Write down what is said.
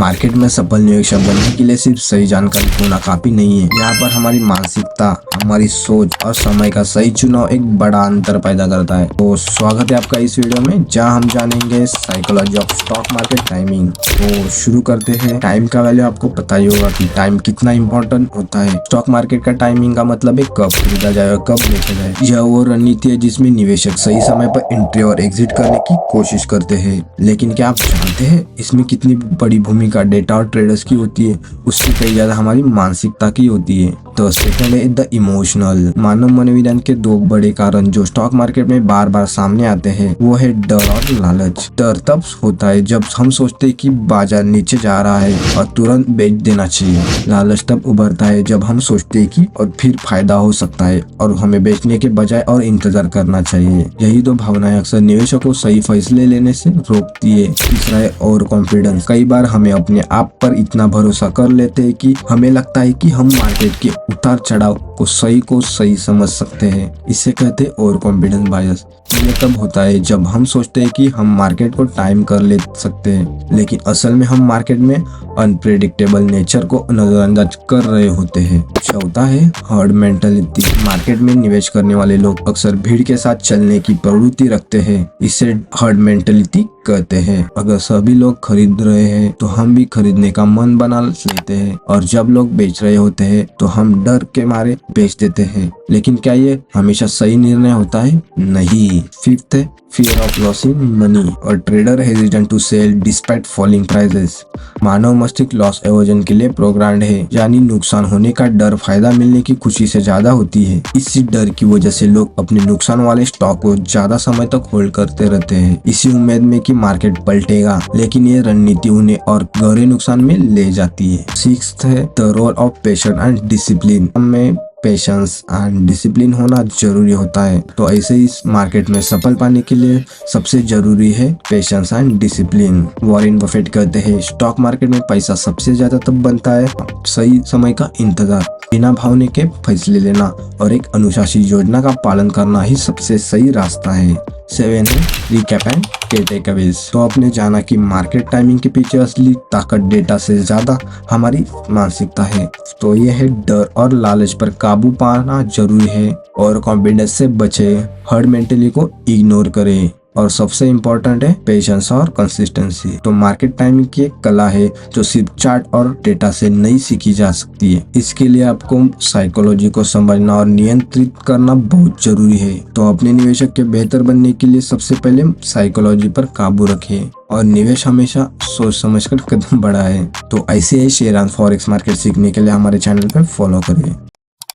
Market में सफल निवेशक बनने के लिए सिर्फ सही जानकारी होना काफी नहीं है। यहाँ पर हमारी मानसिकता, हमारी सोच और समय का सही चुनाव एक बड़ा अंतर पैदा करता है। तो स्वागत है आपका इस वीडियो में, जहाँ हम जानेंगे psychology of stock market timing. तो शुरू करते हैं। टाइम का वैल्यू आपको पता ही होगा कि टाइम कितना इम्पोर्टेंट होता है। स्टॉक मार्केट का टाइमिंग का मतलब है कब खरीदा जाए और कब बेचा जाए। यह वो रणनीति है जिसमें निवेशक सही समय पर एंट्री और एग्जिट करने की कोशिश करते हैं। लेकिन क्या आप जानते हैं इसमें कितनी बड़ी भूमिका डेटा और ट्रेडर्स की होती है? उससे कई ज्यादा हमारी मानसिकता की होती है। तो सेकंड है द इमोशनल। मानव मनोविज्ञान के दो बड़े कारण जो स्टॉक मार्केट में बार बार सामने आते हैं वो है डर और लालच। डर तब होता है जब हम सोचते हैं कि बाजार नीचे जा रहा है और तुरंत बेच देना चाहिए। लालच तब उभरता है जब हम सोचते हैं कि और फिर फायदा हो सकता है और हमें बेचने के बजाय और इंतजार करना चाहिए। यही दो भावनाएं अक्सर निवेशकों को सही फैसले लेने से रोकती है। तीसरा है ओवर कॉन्फिडेंस। कई बार हमें अपने आप पर इतना भरोसा कर लेते हैं कि हमें लगता है कि हम मार्केट के उतार चढ़ाव को सही समझ सकते हैं। इसे कहते हैं ओवर कॉन्फिडेंस बायस। ये तब होता है जब हम सोचते हैं कि हम मार्केट को टाइम कर ले सकते हैं, लेकिन असल में हम मार्केट में अनप्रेडिक्टेबल नेचर को नजरअंदाज कर रहे होते हैं। चौथा है हर्ड मेंटालिटी। मार्केट में निवेश करने वाले लोग अक्सर भीड़ के साथ चलने की प्रवृत्ति रखते हैं। इसे हर्ड मेंटालिटी कहते हैं। अगर सभी लोग खरीद रहे हैं तो हम भी खरीदने का मन बना लेते हैं, और जब लोग बेच रहे होते हैं तो हम डर के मारे बेच देते हैं। लेकिन क्या ये हमेशा सही निर्णय होता है? नहीं। फिफ्थ है फियर ऑफ लॉसिंग मनी और trader hesitant to sell despite falling prices. मानव मस्तिष्क लॉस एवर्जन के लिए प्रोग्राम्ड है, यानी नुकसान होने का डर फायदा मिलने की खुशी से ज्यादा होती है। इसी डर की वजह से लोग अपने नुकसान वाले स्टॉक को ज्यादा समय तक होल्ड करते रहते हैं, इसी उम्मीद में कि मार्केट पलटेगा। लेकिन ये रणनीति उन्हें और गहरे नुकसान में ले जाती है। सिक्स्थ है the role of patience and discipline. हमें पेशेंस एंड डिसिप्लिन होना जरूरी होता है। तो ऐसे ही इस मार्केट में सफल पाने के लिए सबसे जरूरी है patience and discipline. Warren Buffett कहते हैं स्टॉक मार्केट में पैसा सबसे ज्यादा तब बनता है सही समय का इंतजार, बिना भावने के फैसले लेना और एक अनुशासित योजना का पालन करना ही सबसे सही रास्ता है। 7 है रिकैप एंड टेकअवेज। तो आपने जाना कि मार्केट टाइमिंग के पीछे असली ताकत डेटा से ज्यादा हमारी मानसिकता है। तो ये है डर और लालच पर काबू पाना जरूरी है, और कॉन्फिडेंस से बचे, हर्ड मेंटली को इग्नोर करें, और सबसे इम्पोर्टेंट है पेशेंस और कंसिस्टेंसी। तो मार्केट टाइमिंग की एक कला है जो सिर्फ चार्ट और डेटा से नहीं सीखी जा सकती है। इसके लिए आपको साइकोलॉजी को समझना और नियंत्रित करना बहुत जरूरी है। तो अपने निवेशक के बेहतर बनने के लिए सबसे पहले साइकोलॉजी पर काबू रखें और निवेश हमेशा सोच समझकर कदम बढ़ाएं। तो ऐसे ही शेयर एंड फॉरेक्स मार्केट सीखने के लिए हमारे चैनल पर फॉलो करिए।